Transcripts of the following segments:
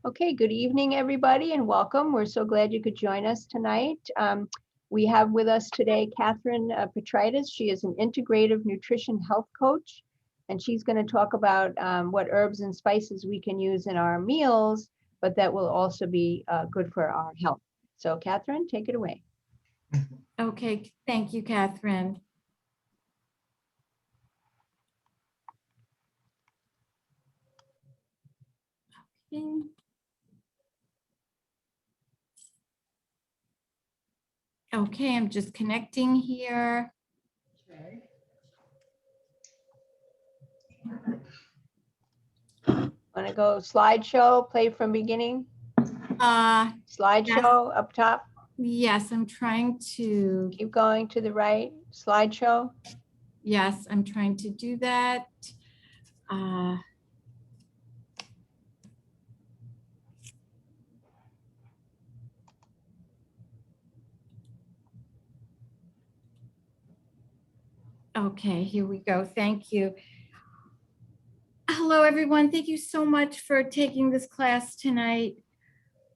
Okay, good evening, everybody, and welcome. We're so glad you could join us tonight. We have with us today Kathryn Petritis. She is an integrative nutrition health coach, and she's going to talk about what herbs and spices we can use in our meals, but that will also be good for our health. So Kathryn, take it away. Okay, thank you, Kathryn. Okay. Okay, I'm just connecting here. Want to go slideshow, play from beginning? Slideshow up top. Yes, I'm trying to. Keep going to the right. Slideshow. Yes, I'm trying to do that. Okay, here we go. Thank you. Hello, everyone. Thank you so much for taking this class tonight.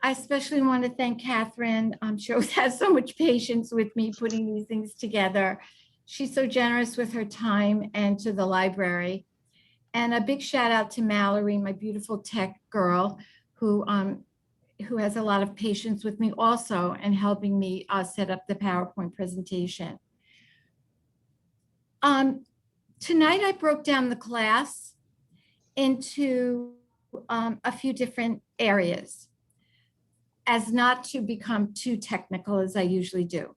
I especially want to thank Kathryn. She always has so much patience with me putting these things together. She's so generous with her time and to the library. And a big shout out to Mallory, my beautiful tech girl, who has a lot of patience with me also and helping me set up the PowerPoint presentation. Tonight I broke down the class into a few different areas as not to become too technical as I usually do.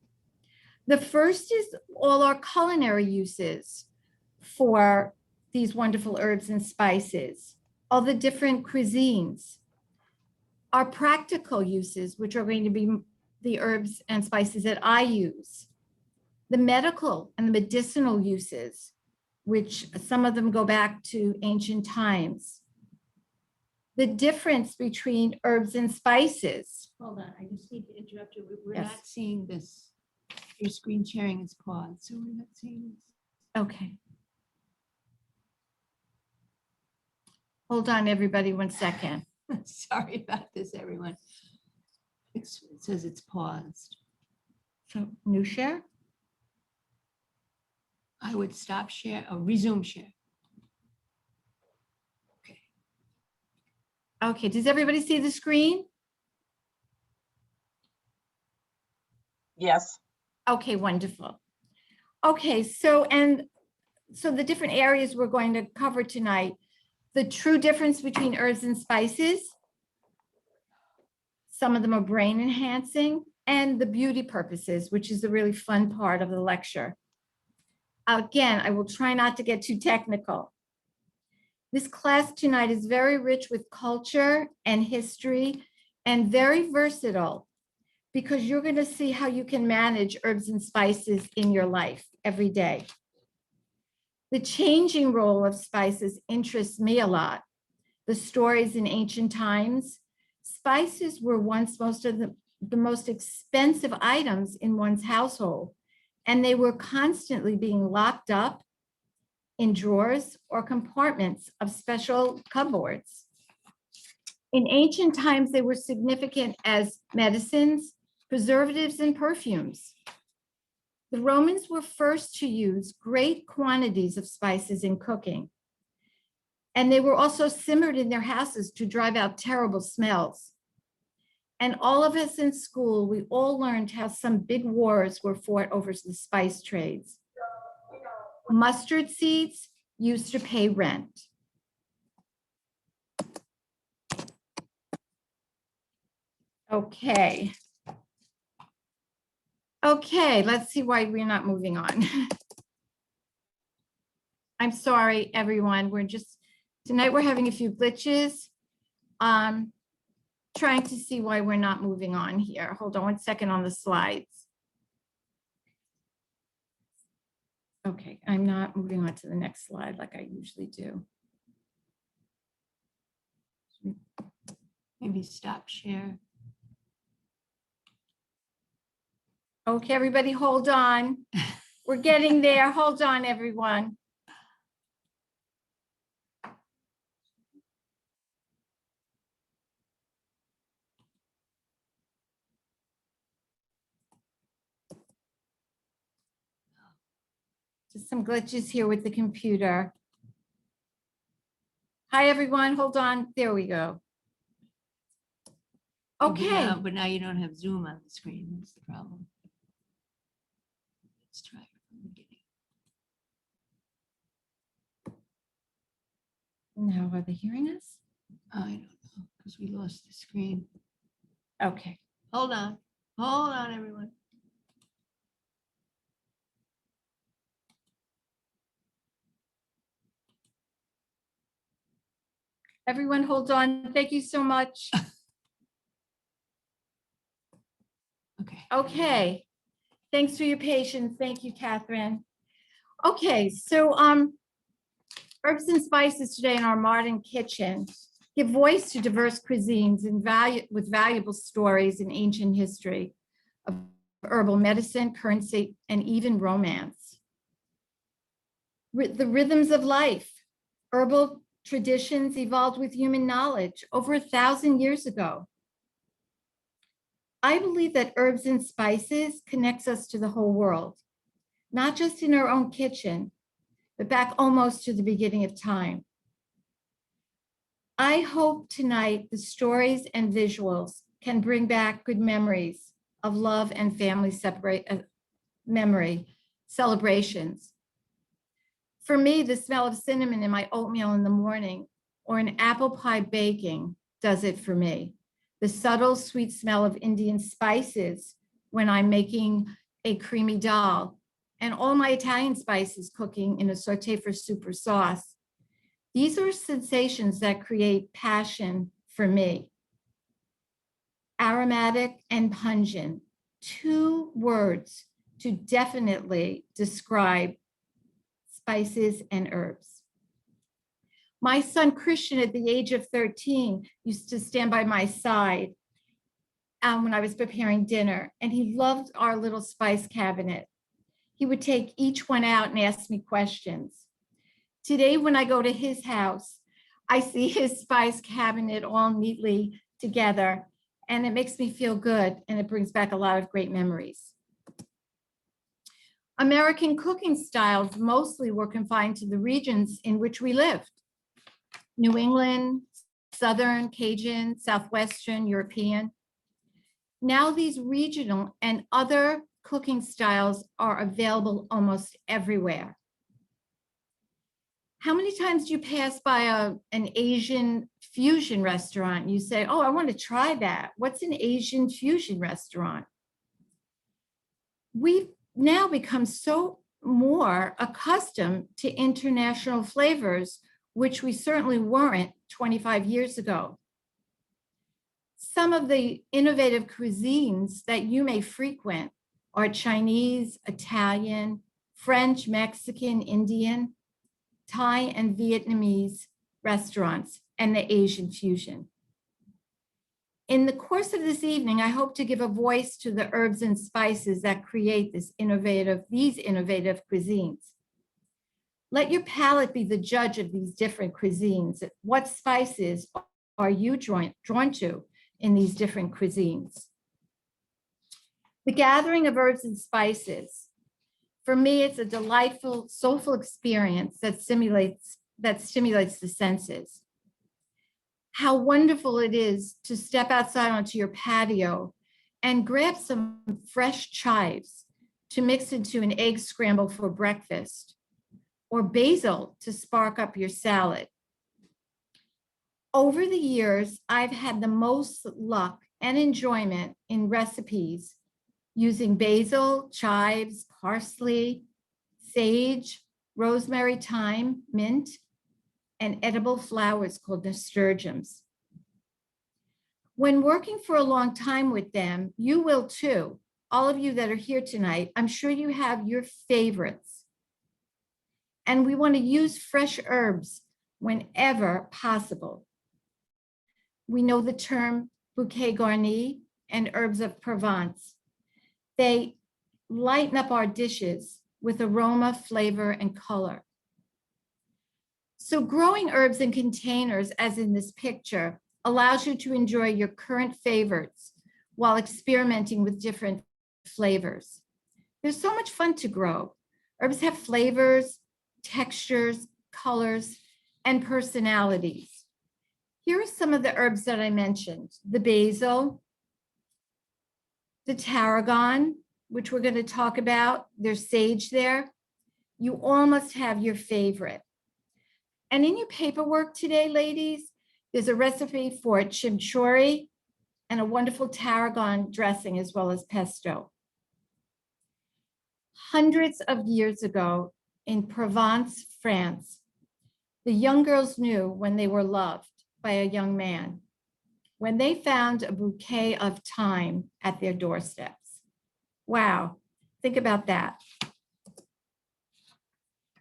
The first is all our culinary uses for these wonderful herbs and spices, all the different cuisines, our practical uses, which are going to be the herbs and spices that I use, the medical and the medicinal uses, which some of them go back to ancient times, the difference between herbs and spices. Hold on, I just need to interrupt you. We're Yes. not seeing this. Your screen sharing is paused, so we're not seeing this. Okay. Hold on, everybody, 1 second. Sorry about this, everyone. It says it's paused. So new share? I would stop share or resume share. Okay. Okay, does everybody see the screen? Yes. Okay, wonderful. Okay, so the different areas we're going to cover tonight, the true difference between herbs and spices, some of them are brain enhancing, and the beauty purposes, which is the really fun part of the lecture. Again, I will try not to get too technical. This class tonight is very rich with culture and history and very versatile because you're going to see how you can manage herbs and spices in your life every day. The changing role of spices interests me a lot. The stories in ancient times, spices were once most of the most expensive items in one's household, and they were constantly being locked up in drawers or compartments of special cupboards. In ancient times, they were significant as medicines, preservatives, and perfumes. The Romans were first to use great quantities of spices in cooking. And they were also simmered in their houses to drive out terrible smells. And all of us in school, we all learned how some big wars were fought over the spice trades. Mustard seeds used to pay rent. Okay. Okay, let's see why we're not moving on. I'm sorry, everyone. Tonight we're having a few glitches. Trying to see why we're not moving on here. Hold on 1 second on the slides. Okay, I'm not moving on to the next slide like I usually do. Maybe stop share. Okay, everybody, hold on. We're getting there. Hold on, everyone. Just some glitches here with the computer. Hi, everyone. Hold on. There we go. Okay. But now you don't have Zoom on the screen. That's the problem. Let's try it from the beginning. Now, are they hearing us? I don't know, because we lost the screen. Okay. Hold on. Hold on, everyone. Everyone, hold on. Thank you so much. Okay. Okay. Thanks for your patience. Thank you, Kathryn. Okay, so herbs and spices today in our modern kitchen give voice to diverse cuisines and with valuable stories in ancient history of herbal medicine, currency, and even romance. The rhythms of life. Herbal traditions evolved with human knowledge over 1,000 years ago. I believe that herbs and spices connects us to the whole world, not just in our own kitchen, but back almost to the beginning of time. I hope tonight the stories and visuals can bring back good memories of love and family memory celebrations. For me, the smell of cinnamon in my oatmeal in the morning or an apple pie baking does it for me. The subtle sweet smell of Indian spices when I'm making a creamy dal, and all my Italian spices cooking in a saute for soup or sauce. These are sensations that create passion for me. Aromatic and pungent, 2 words to definitely describe spices and herbs. My son Christian, at the age of 13, used to stand by my side when I was preparing dinner, and he loved our little spice cabinet. He would take each one out and ask me questions. Today, when I go to his house, I see his spice cabinet all neatly together, and it makes me feel good, and it brings back a lot of great memories. American cooking styles mostly were confined to the regions in which we lived. New England, Southern, Cajun, Southwestern, European. Now these regional and other cooking styles are available almost everywhere. How many times do you pass by an Asian fusion restaurant and you say, oh, I want to try that. What's an Asian fusion restaurant? We've now become so more accustomed to international flavors, which we certainly weren't 25 years ago. Some of the innovative cuisines that you may frequent are Chinese, Italian, French, Mexican, Indian, Thai, and Vietnamese restaurants, and the Asian fusion. In the course of this evening, I hope to give a voice to the herbs and spices that create these innovative cuisines. Let your palate be the judge of these different cuisines. What spices are you drawn to in these different cuisines? The gathering of herbs and spices. For me, it's a delightful, soulful experience that stimulates the senses. How wonderful it is to step outside onto your patio and grab some fresh chives to mix into an egg scramble for breakfast, or basil to spark up your salad. Over the years, I've had the most luck and enjoyment in recipes using basil, chives, parsley, sage, rosemary, thyme, mint, and edible flowers called nasturtiums. When working for a long time with them, you will too. All of you that are here tonight, I'm sure you have your favorites. And we want to use fresh herbs whenever possible. We know the term bouquet garni and herbs of Provence. They lighten up our dishes with aroma, flavor, and color. So growing herbs in containers, as in this picture, allows you to enjoy your current favorites while experimenting with different flavors. There's so much fun to grow. Herbs have flavors, textures, colors, and personalities. Here are some of the herbs that I mentioned: the basil, the tarragon, which we're going to talk about. There's sage there. You almost have your favorite. And in your paperwork today, ladies, there's a recipe for chimichurri and a wonderful tarragon dressing, as well as pesto. Hundreds of years ago in Provence, France, the young girls knew when they were loved by a young man when they found a bouquet of thyme at their doorsteps. Wow, think about that.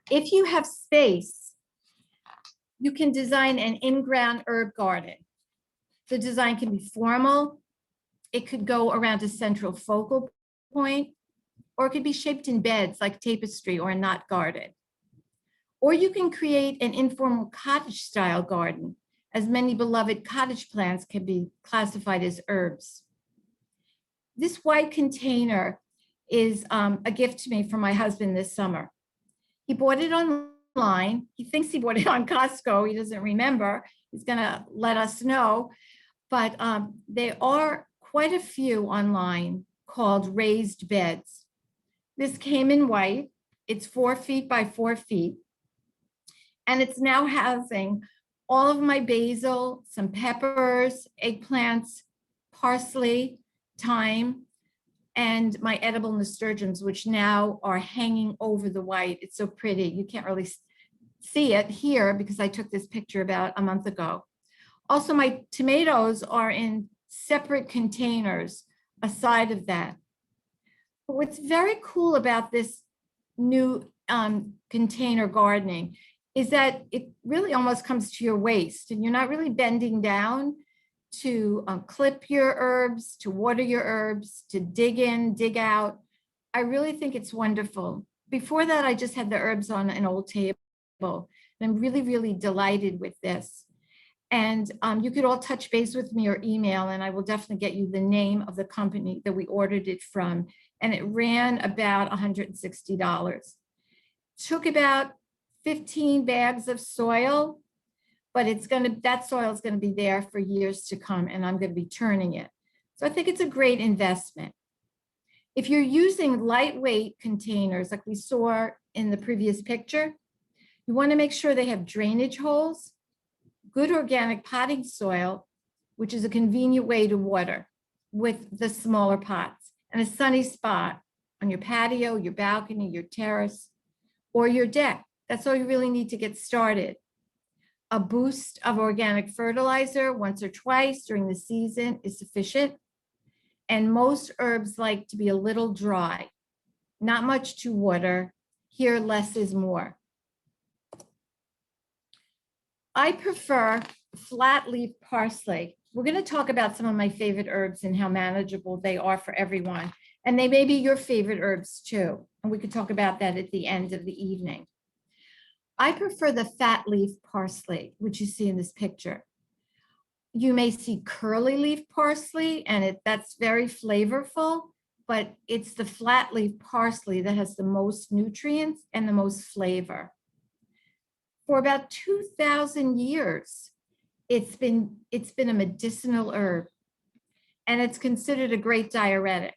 If you have space, you can design an in-ground herb garden. The design can be formal. It could go around a central focal point, or it could be shaped in beds like tapestry or a knot garden. Or you can create an informal cottage style garden, as many beloved cottage plants can be classified as herbs. This white container is a gift to me from my husband this summer. He bought it online. He thinks he bought it on Costco. He doesn't remember. He's gonna let us know. But there are quite a few online called raised beds. This came in white. It's 4 feet by 4 feet. And it's now housing all of my basil, some peppers, eggplants, parsley, thyme, and my edible nasturtiums, which now are hanging over the white. It's so pretty. You can't really see it here because I took this picture about a month ago. Also, my tomatoes are in separate containers aside of that. But what's very cool about this new container gardening is that it really almost comes to your waist, and you're not really bending down to clip your herbs, to water your herbs, to dig in, dig out. I really think it's wonderful. Before that, I just had the herbs on an old table, and I'm really, really delighted with this. And you could all touch base with me or email, and I will definitely get you the name of the company that we ordered it from. And it ran about $160. Took about 15 bags of soil, but that soil is gonna be there for years to come, and I'm gonna be turning it. So I think it's a great investment. If you're using lightweight containers like we saw in the previous picture, you wanna make sure they have drainage holes, good organic potting soil, which is a convenient way to water with the smaller pots, and a sunny spot on your patio, your balcony, your terrace, or your deck. That's all you really need to get started. A boost of organic fertilizer once or twice during the season is sufficient. And most herbs like to be a little dry, not much to water. Here, less is more. I prefer flat leaf parsley. We're going to talk about some of my favorite herbs and how manageable they are for everyone. And they may be your favorite herbs too. And we could talk about that at the end of the evening. I prefer the fat leaf parsley, which you see in this picture. You may see curly leaf parsley, and that's very flavorful, but it's the flat leaf parsley that has the most nutrients and the most flavor. For about 2,000 years, it's been a medicinal herb, and it's considered a great diuretic.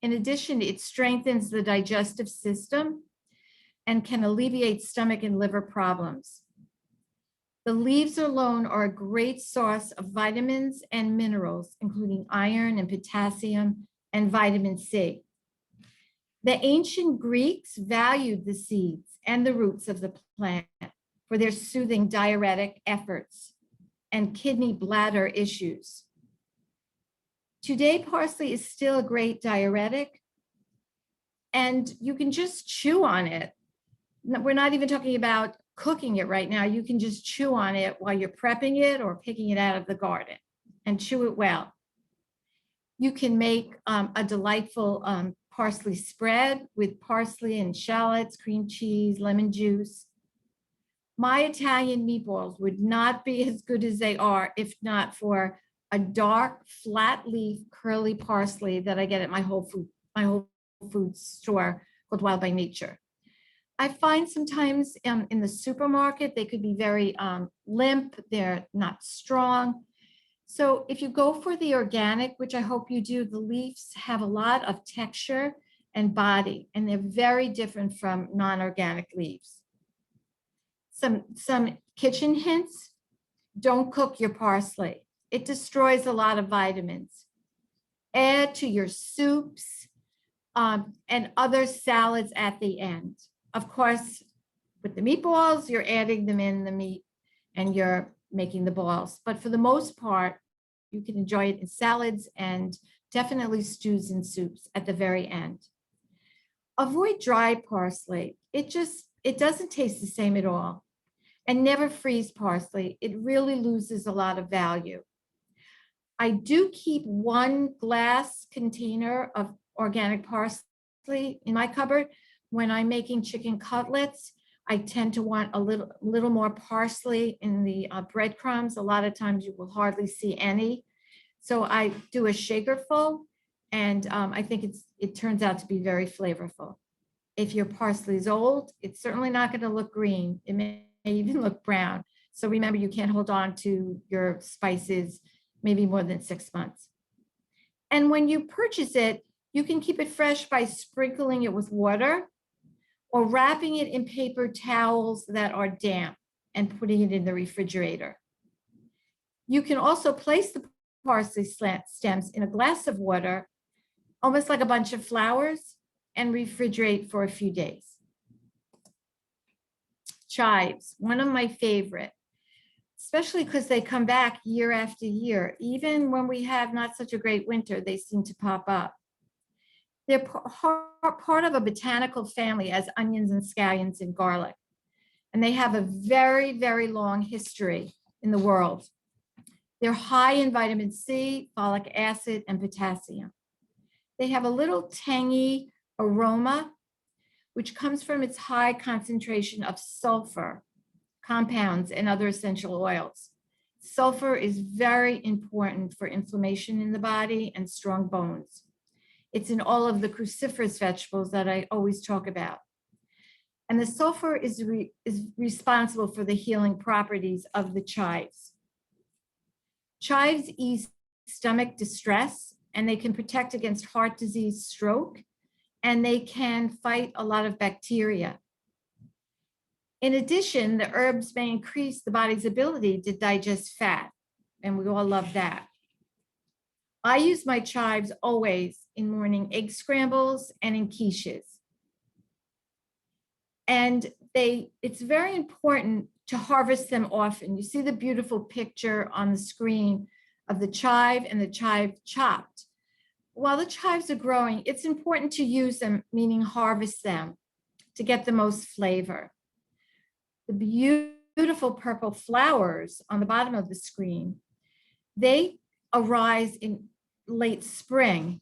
In addition, it strengthens the digestive system and can alleviate stomach and liver problems. The leaves alone are a great source of vitamins and minerals, including iron and potassium and vitamin C. The ancient Greeks valued the seeds and the roots of the plant for their soothing diuretic efforts and kidney bladder issues. Today, parsley is still a great diuretic, and you can just chew on it. We're not even talking about cooking it right now. You can just chew on it while you're prepping it or picking it out of the garden and chew it well. You can make a delightful parsley spread with parsley and shallots, cream cheese, lemon juice. My Italian meatballs would not be as good as they are if not for a dark, flat leaf, curly parsley that I get at my Whole Foods store called Wild by Nature. I find sometimes in the supermarket, they could be very limp, they're not strong. So if you go for the organic, which I hope you do, the leaves have a lot of texture and body, and they're very different from non-organic leaves. Some kitchen hints: don't cook your parsley. It destroys a lot of vitamins. Add to your soups and other salads at the end. Of course, with the meatballs, you're adding them in the meat and you're making the balls. But for the most part, you can enjoy it in salads and definitely stews and soups at the very end. Avoid dry parsley. It doesn't taste the same at all. And never freeze parsley. It really loses a lot of value. I do keep 1 glass container of organic parsley in my cupboard. When I'm making chicken cutlets, I tend to want a little more parsley in the breadcrumbs. A lot of times you will hardly see any. So I do a shaker full, and I think it turns out to be very flavorful. If your parsley is old, it's certainly not going to look green. It may even look brown. So remember, you can't hold on to your spices maybe more than 6 months. And when you purchase it, you can keep it fresh by sprinkling it with water or wrapping it in paper towels that are damp and putting it in the refrigerator. You can also place the parsley stems in a glass of water, almost like a bunch of flowers, and refrigerate for a few days. Chives, one of my favorite, especially because they come back year after year. Even when we have not such a great winter, they seem to pop up. They're part of a botanical family as onions and scallions and garlic. And they have a very, very long history in the world. They're high in vitamin C, folic acid, and potassium. They have a little tangy aroma, which comes from its high concentration of sulfur compounds and other essential oils. Sulfur is very important for inflammation in the body and strong bones. It's in all of the cruciferous vegetables that I always talk about. And the sulfur is responsible for the healing properties of the chives. Chives ease stomach distress, and they can protect against heart disease, stroke, and they can fight a lot of bacteria. In addition, the herbs may increase the body's ability to digest fat, and we all love that. I use my chives always in morning egg scrambles and in quiches. And it's very important to harvest them often. You see the beautiful picture on the screen of the chive and the chive chopped. While the chives are growing, it's important to use them, meaning harvest them, to get the most flavor. The beautiful purple flowers on the bottom of the screen, they arise in late spring.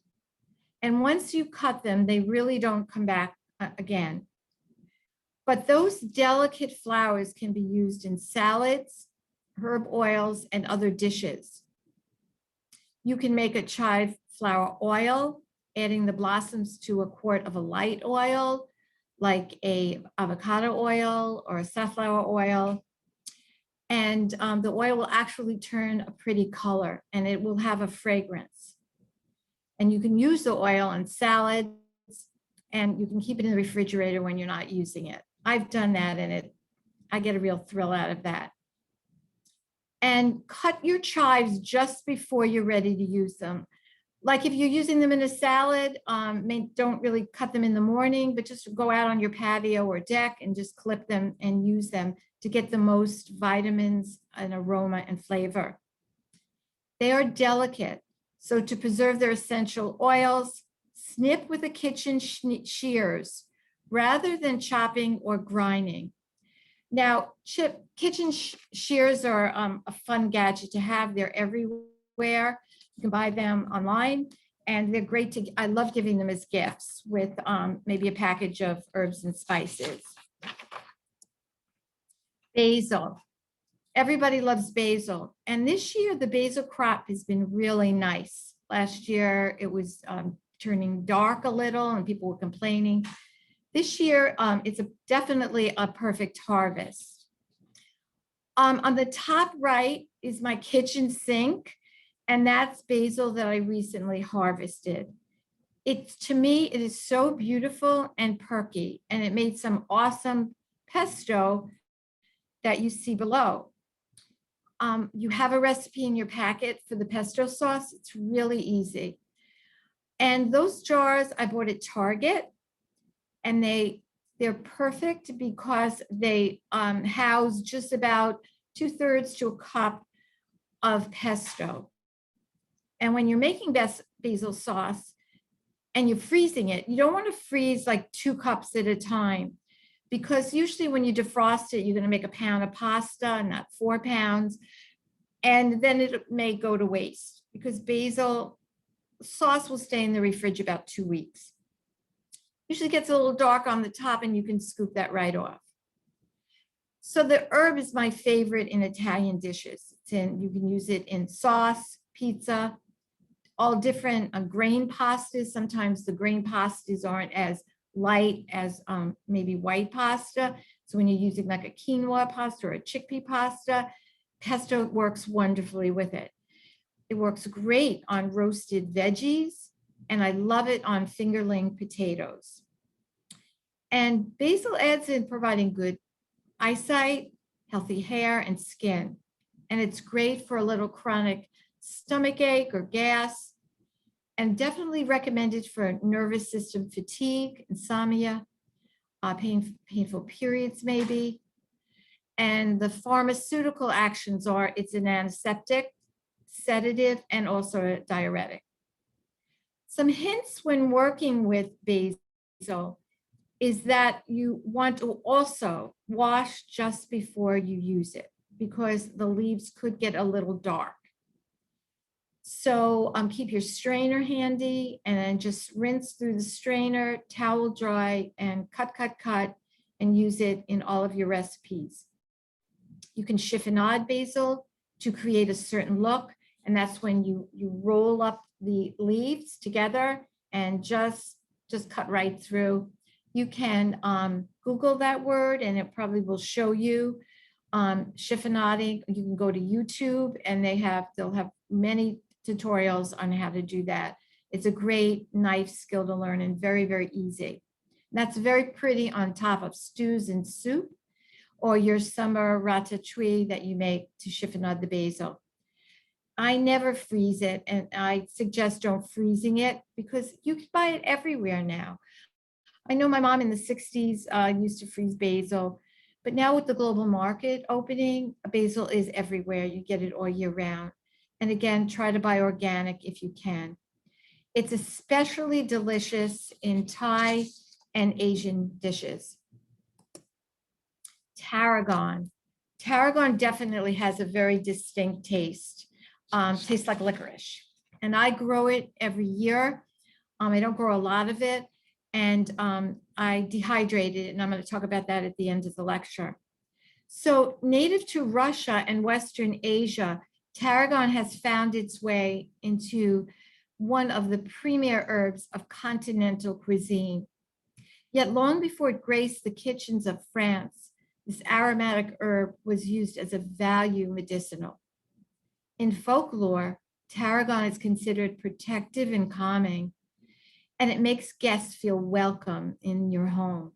And once you cut them, they really don't come back again. But those delicate flowers can be used in salads, herb oils, and other dishes. You can make a chive flower oil, adding the blossoms to a quart of a light oil, like a avocado oil or a safflower oil. And the oil will actually turn a pretty color, and it will have a fragrance. And you can use the oil in salads, and you can keep it in the refrigerator when you're not using it. I've done that, and I get a real thrill out of that. And cut your chives just before you're ready to use them. Like if you're using them in a salad, don't really cut them in the morning, but just go out on your patio or deck and just clip them and use them to get the most vitamins and aroma and flavor. They are delicate, so to preserve their essential oils, snip with a kitchen shears rather than chopping or grinding. Now, kitchen shears are a fun gadget to have. They're everywhere. You can buy them online, and they're great I love giving them as gifts with maybe a package of herbs and spices. Basil. Everybody loves basil. And this year, the basil crop has been really nice. Last year, it was turning dark a little and people were complaining. This year, it's definitely a perfect harvest. On the top right is my kitchen sink, and that's basil that I recently harvested. To me, it is so beautiful and perky, and it made some awesome pesto that you see below. You have a recipe in your packet for the pesto sauce. It's really easy. And those jars I bought at Target, and they're perfect because they house just about 2/3 to a cup of pesto. And when you're making basil sauce and you're freezing it, you don't want to freeze like 2 cups at a time, because usually when you defrost it, you're going to make a pound of pasta, not 4 pounds. And then it may go to waste, because basil sauce will stay in the refrige about 2 weeks. Usually gets a little dark on the top, and you can scoop that right off. So the herb is my favorite in Italian dishes. You can use it in sauce, pizza, all different grain pastas. Sometimes the grain pastas aren't as light as maybe white pasta. So when you're using like a quinoa pasta or a chickpea pasta, pesto works wonderfully with it. It works great on roasted veggies, and I love it on fingerling potatoes. And basil adds in providing good eyesight, healthy hair, and skin. And it's great for a little chronic stomach ache or gas, and definitely recommended for nervous system fatigue, insomnia, painful periods maybe. And the pharmaceutical actions are it's an antiseptic, sedative, and also a diuretic. Some hints when working with basil is that you want to also wash just before you use it, because the leaves could get a little dark. So keep your strainer handy, and then just rinse through the strainer, towel dry, and cut, and use it in all of your recipes. You can chiffonade basil to create a certain look, and that's when you roll up the leaves together and just cut right through. You can Google that word, and it probably will show you chiffonading. You can go to YouTube, and they'll have many tutorials on how to do that. It's a great knife skill to learn, and very, very easy. That's very pretty on top of stews and soup, or your summer ratatouille that you make to chiffonade the basil. I never freeze it, and I suggest don't freezing it, because you can buy it everywhere now. I know my mom in the 60s used to freeze basil, but now with the global market opening, basil is everywhere. You get it all year round. And again, try to buy organic if you can. It's especially delicious in Thai and Asian dishes. Tarragon. Tarragon definitely has a very distinct taste. Tastes like licorice. And I grow it every year. I don't grow a lot of it. And I dehydrate it, and I'm going to talk about that at the end of the lecture. So native to Russia and Western Asia, tarragon has found its way into one of the premier herbs of continental cuisine. Yet long before it graced the kitchens of France, this aromatic herb was used as a value medicinal. In folklore, tarragon is considered protective and calming, and it makes guests feel welcome in your home.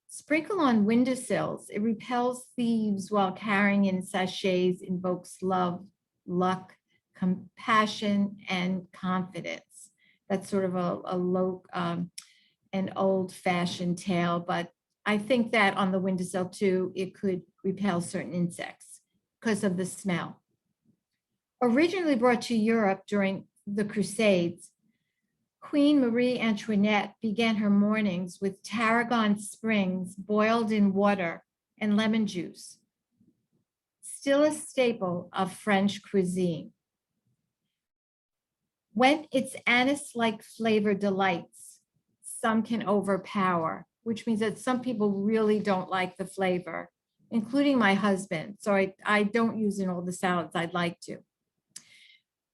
Sprinkle on windowsills. It repels thieves while carrying in sachets invokes love, luck, compassion, and confidence. That's sort of an old-fashioned tale, but I think that on the windowsill too, it could repel certain insects because of the smell. Originally brought to Europe during the Crusades, Queen Marie Antoinette began her mornings with tarragon sprigs boiled in water and lemon juice. Still a staple of French cuisine. When its anise-like flavor delights, some can overpower, which means that some people really don't like the flavor, including my husband. So I don't use it in all the salads I'd like to.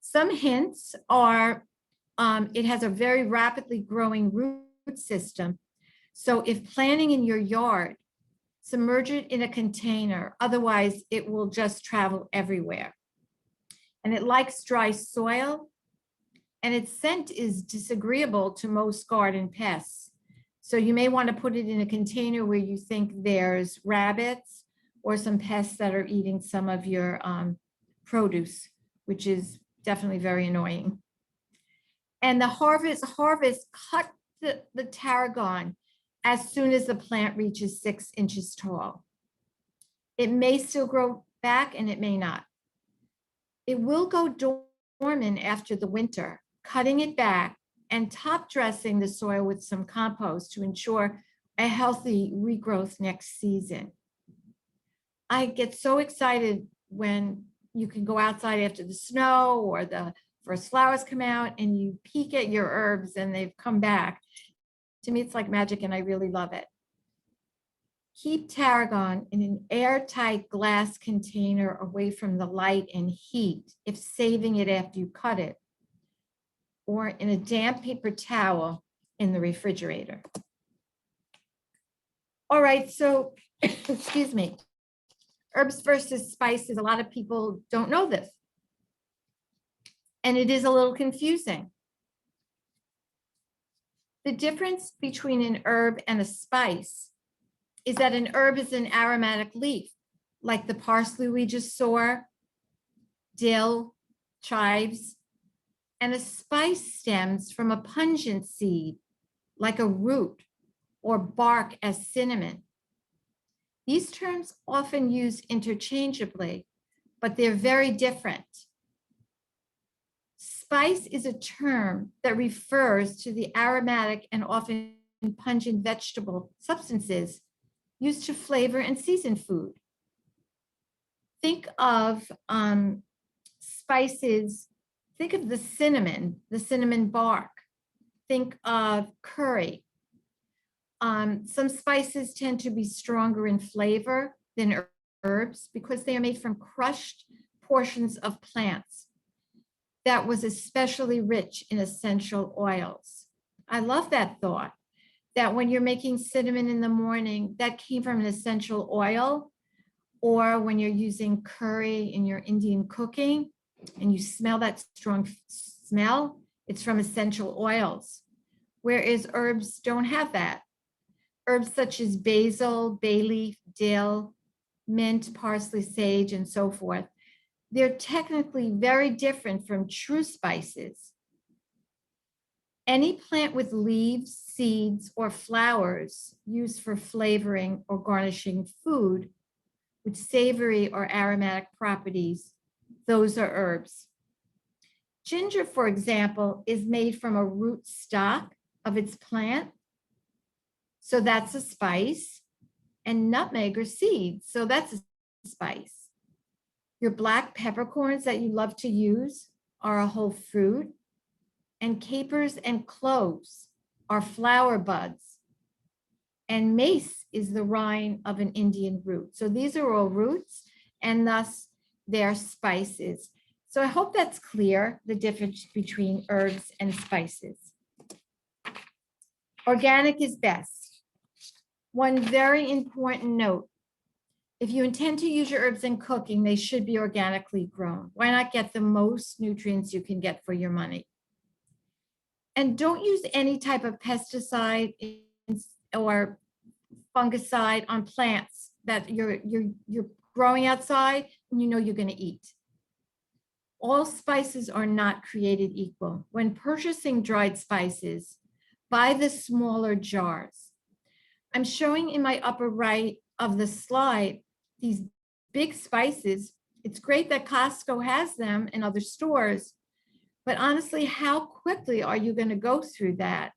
Some hints are, it has a very rapidly growing root system, So if planting in your yard, submerge it in a container, otherwise it will just travel everywhere. And it likes dry soil, and its scent is disagreeable to most garden pests. So you may want to put it in a container where you think there's rabbits or some pests that are eating some of your produce, which is definitely very annoying. And the harvest, cut the tarragon as soon as the plant reaches 6 inches tall. It may still grow back and it may not. It will go dormant after the winter. Cutting it back and top dressing the soil with some compost to ensure a healthy regrowth next season. I get so excited when you can go outside after the snow or the first flowers come out and you peek at your herbs and they've come back. To me, it's like magic and I really love it. Keep tarragon in an airtight glass container away from the light and heat if saving it after you cut it, or in a damp paper towel in the refrigerator. All right, so, excuse me, herbs versus spices. A lot of people don't know this. And it is a little confusing. The difference between an herb and a spice is that an herb is an aromatic leaf, like the parsley we just saw, dill, chives, and a spice stems from a pungent seed, like a root or bark as cinnamon. These terms often used interchangeably, but they're very different. Spice is a term that refers to the aromatic and often pungent vegetable substances used to flavor and season food. Think of spices. Think of the cinnamon bark. Think of curry. Some spices tend to be stronger in flavor than herbs because they are made from crushed portions of plants that was especially rich in essential oils. I love that thought, that when you're making cinnamon in the morning, that came from an essential oil, or when you're using curry in your Indian cooking, and you smell that strong smell, it's from essential oils. Whereas herbs don't have that. Herbs such as basil, bay leaf, dill, mint, parsley, sage, and so forth, they're technically very different from true spices. Any plant with leaves, seeds, or flowers used for flavoring or garnishing food with savory or aromatic properties, those are herbs. Ginger, for example, is made from a root stock of its plant, so that's a spice, and nutmeg or seeds, so that's a spice. Your black peppercorns that you love to use are a whole fruit, and capers and cloves are flower buds, and mace is the rind of an Indian root. So these are all roots, and thus they're spices. So I hope that's clear, the difference between herbs and spices. Organic is best. One very important note: if you intend to use your herbs in cooking, they should be organically grown. Why not get the most nutrients you can get for your money? And don't use any type of pesticide or fungicide on plants that you're growing outside and you know you're going to eat. All spices are not created equal. When purchasing dried spices, buy the smaller jars. I'm showing in my upper right of the slide these big spices. It's great that Costco has them and other stores, but honestly, how quickly are you going to go through that?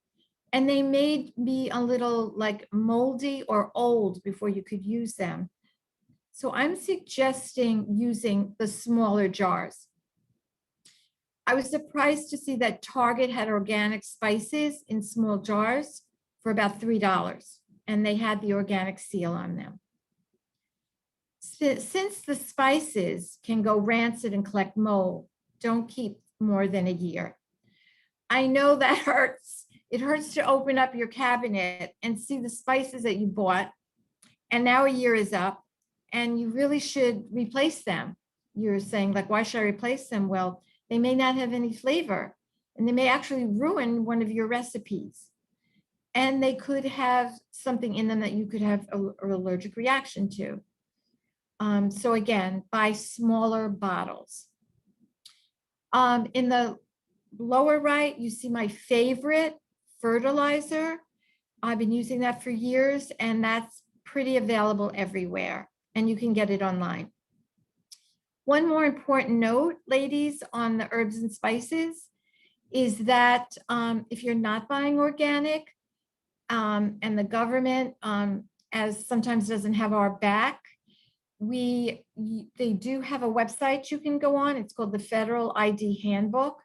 And they may be a little like moldy or old before you could use them. So I'm suggesting using the smaller jars. I was surprised to see that Target had organic spices in small jars for about $3, and they had the organic seal on them. Since the spices can go rancid and collect mold, don't keep more than a year. I know that hurts It hurts to open up your cabinet and see the spices that you bought, and now a year is up, and you really should replace them. You're saying, like, why should I replace them? Well, they may not have any flavor, and they may actually ruin one of your recipes. And they could have something in them that you could have an allergic reaction to. So again, buy smaller bottles. In the lower right, you see my favorite fertilizer. I've been using that for years, and that's pretty available everywhere, and you can get it online. One more important note, ladies, on the herbs and spices is that if you're not buying organic, and the government, as sometimes doesn't have our back, they do have a website you can go on. It's called the Federal ID Handbook,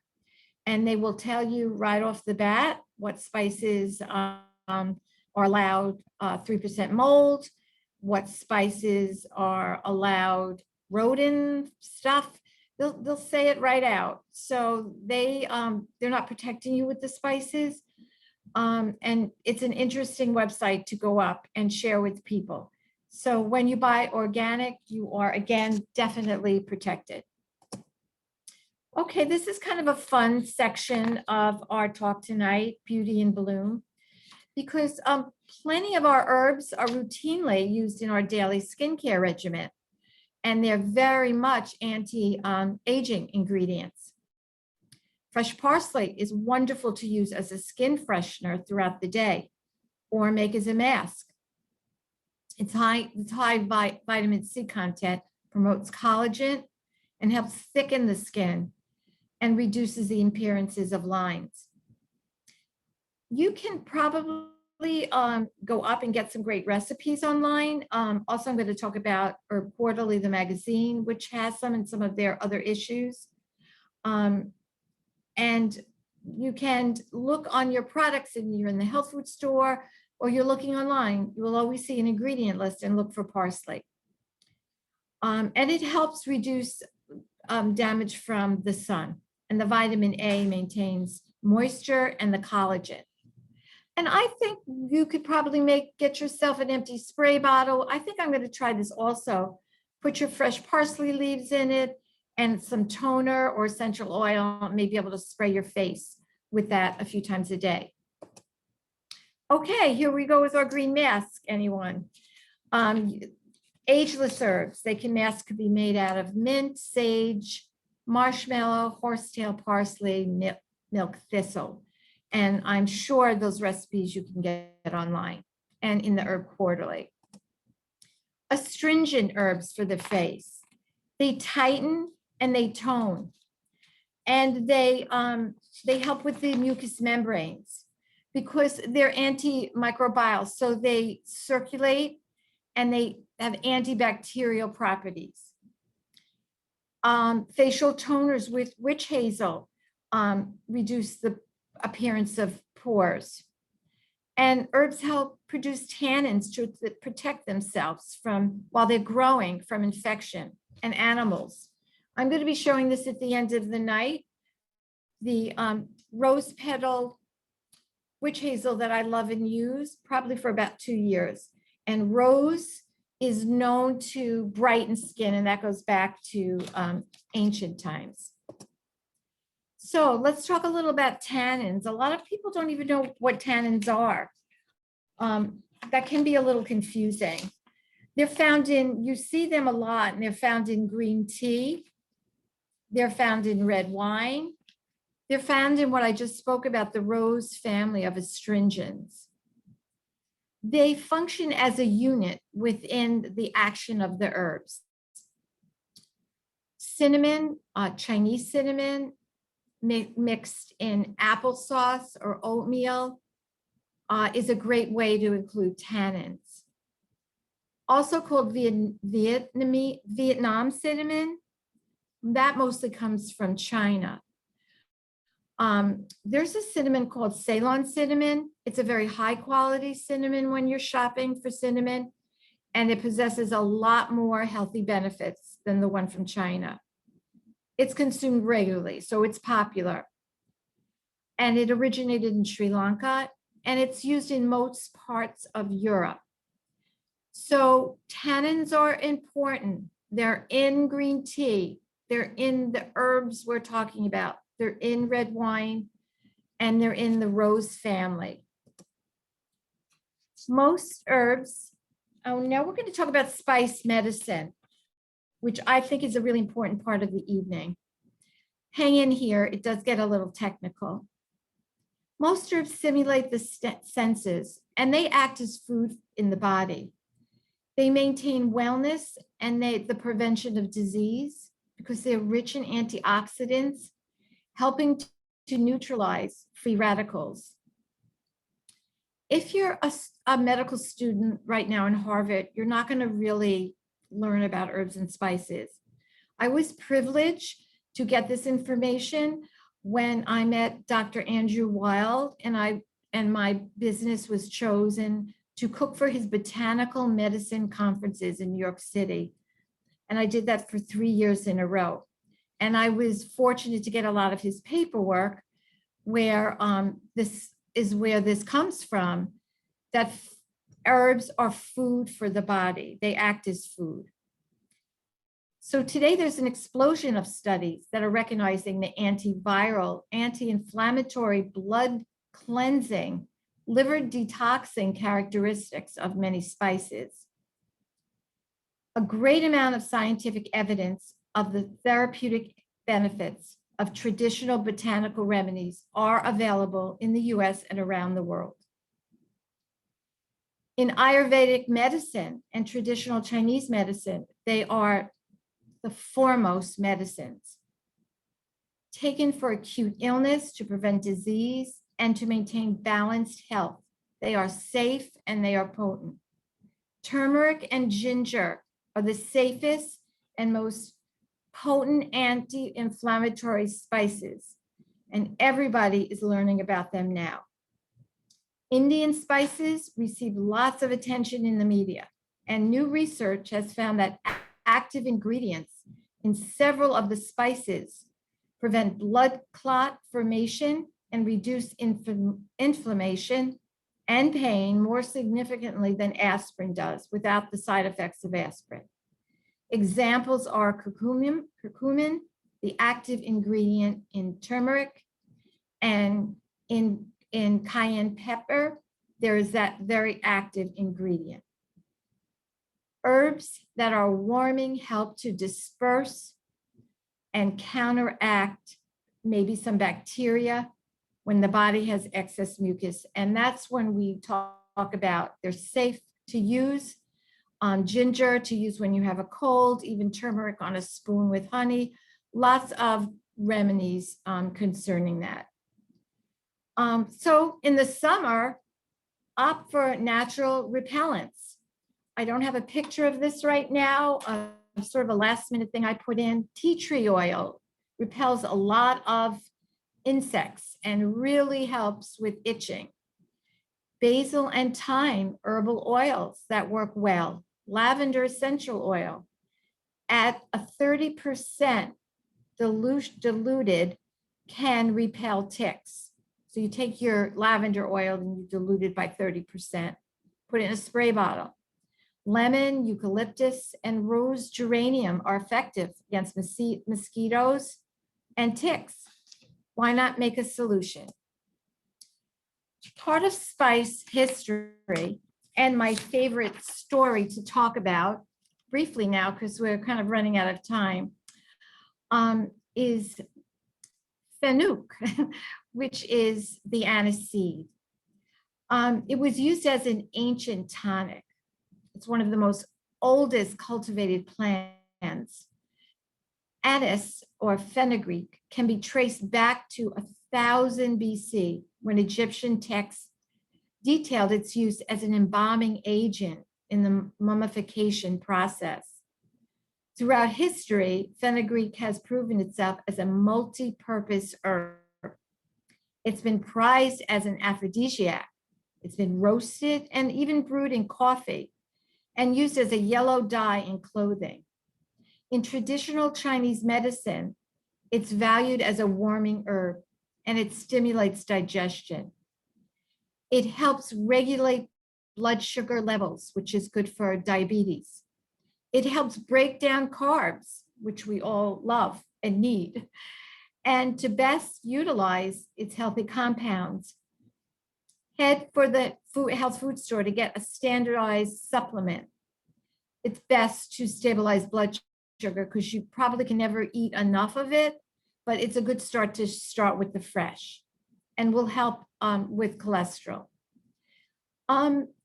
and they will tell you right off the bat what spices are allowed 3% mold, what spices are allowed rodent stuff. They'll say it right out. So they're not protecting you with the spices. And it's an interesting website to go up and share with people. So when you buy organic, you are, again, definitely protected. Okay, this is kind of a fun section of our talk tonight, Beauty in Bloom, because plenty of our herbs are routinely used in our daily skincare regimen, and they're very much anti-aging ingredients. Fresh parsley is wonderful to use as a skin freshener throughout the day or make as a mask. Its high vitamin C content promotes collagen and helps thicken the skin and reduces the appearances of lines. You can probably go up and get some great recipes online. Also, I'm going to talk about Herb Quarterly, the magazine, which has some and some of their other issues. And you can look on your products, and you're in the health food store or you're looking online, you will always see an ingredient list and look for parsley. And it helps reduce damage from the sun, and the vitamin A maintains moisture and the collagen. And I think you could probably get yourself an empty spray bottle. I think I'm going to try this also. Put your fresh parsley leaves in it and some toner or essential oil, and maybe able to spray your face with that a few times a day. Okay, here we go with our green mask, anyone. Ageless herbs. They can could be made out of mint, sage, marshmallow, horsetail parsley, milk thistle. And I'm sure those recipes you can get online and in the Herb Quarterly. Astringent herbs for the face. They tighten and they tone, and they help with the mucous membranes because they're antimicrobial. So they circulate and they have antibacterial properties. Facial toners with witch hazel reduce the appearance of pores. And herbs help produce tannins to protect themselves while they're growing from infection, and animals. I'm going to be showing this at the end of the night. The rose petal witch hazel that I love and use probably for about 2 years. And rose is known to brighten skin, and that goes back to ancient times. So let's talk a little about tannins. A lot of people don't even know what tannins are. That can be a little confusing. They're found you see them a lot, and they're found in green tea. They're found in red wine. They're found in what I just spoke about, the rose family of astringents. They function as a unit within the action of the herbs. Cinnamon, Chinese cinnamon, mixed in applesauce or oatmeal is a great way to include tannins. Also called Vietnam cinnamon, that mostly comes from China. There's a cinnamon called Ceylon cinnamon. It's a very high quality cinnamon when you're shopping for cinnamon, and it possesses a lot more healthy benefits than the one from China. It's consumed regularly, so it's popular. and it originated in Sri Lanka, and it's used in most parts of Europe. So tannins are important. They're in green tea. They're in the herbs we're talking about. They're in red wine, and they're in the rose family. Most herbs, oh, now we're going to talk about spice medicine, which I think is a really important part of the evening. Hang in here, it does get a little technical. Most herbs simulate the senses, and they act as food in the body. They maintain wellness and the prevention of disease because they're rich in antioxidants, helping to neutralize free radicals. If you're a medical student right now in Harvard, you're not going to really learn about herbs and spices. I was privileged to get this information when I met Dr. Andrew Wild, and my business was chosen to cook for his botanical medicine conferences in New York City. And I did that for 3 years in a row. And I was fortunate to get a lot of his paperwork where this is where this comes from, that herbs are food for the body. They act as food. So today there's an explosion of studies that are recognizing the antiviral, anti-inflammatory, blood cleansing, liver detoxing characteristics of many spices. A great amount of scientific evidence of the therapeutic benefits of traditional botanical remedies are available in the US and around the world. In Ayurvedic medicine and traditional Chinese medicine, they are the foremost medicines, taken for acute illness, to prevent disease, and to maintain balanced health. They are safe and they are potent. Turmeric and ginger are the safest and most potent anti-inflammatory spices, and everybody is learning about them now. Indian spices receive lots of attention in the media, and new research has found that active ingredients in several of the spices prevent blood clot formation and reduce inflammation and pain more significantly than aspirin does without the side effects of aspirin. Examples are curcumin, the active ingredient in turmeric, and in cayenne pepper, there is that very active ingredient. Herbs that are warming help to disperse and counteract maybe some bacteria when the body has excess mucus. And that's when we talk about they're safe to use. Ginger to use when you have a cold, even turmeric on a spoon with honey. Lots of remedies concerning that. So in the summer, opt for natural repellents. I don't have a picture of this right now. Sort of a last minute thing I put in. Tea tree oil repels a lot of insects and really helps with itching. Basil and thyme herbal oils that work well. Lavender essential oil at a 30% diluted can repel ticks. So you take your lavender oil and you dilute it by 30%, put it in a spray bottle. Lemon, eucalyptus, and rose geranium are effective against mosquitoes and ticks. Why not make a solution? Part of spice history and my favorite story to talk about briefly now, because we're kind of running out of time, is fenugreek, which is the aniseed. It was used as an ancient tonic. It's one of the most oldest cultivated plants. Anise or fenugreek can be traced back to 1000 BC when Egyptian texts detailed its use as an embalming agent in the mummification process. Throughout history, fenugreek has proven itself as a multi-purpose herb. It's been prized as an aphrodisiac. It's been roasted and even brewed in coffee and used as a yellow dye in clothing. In traditional Chinese medicine, it's valued as a warming herb. and it stimulates digestion. It helps regulate blood sugar levels, which is good for diabetes. It helps break down carbs, which we all love and need. And to best utilize its healthy compounds, head for the health food store to get a standardized supplement. It's best to stabilize blood sugar because you probably can never eat enough of it, but it's a good start to start with the fresh and will help with cholesterol.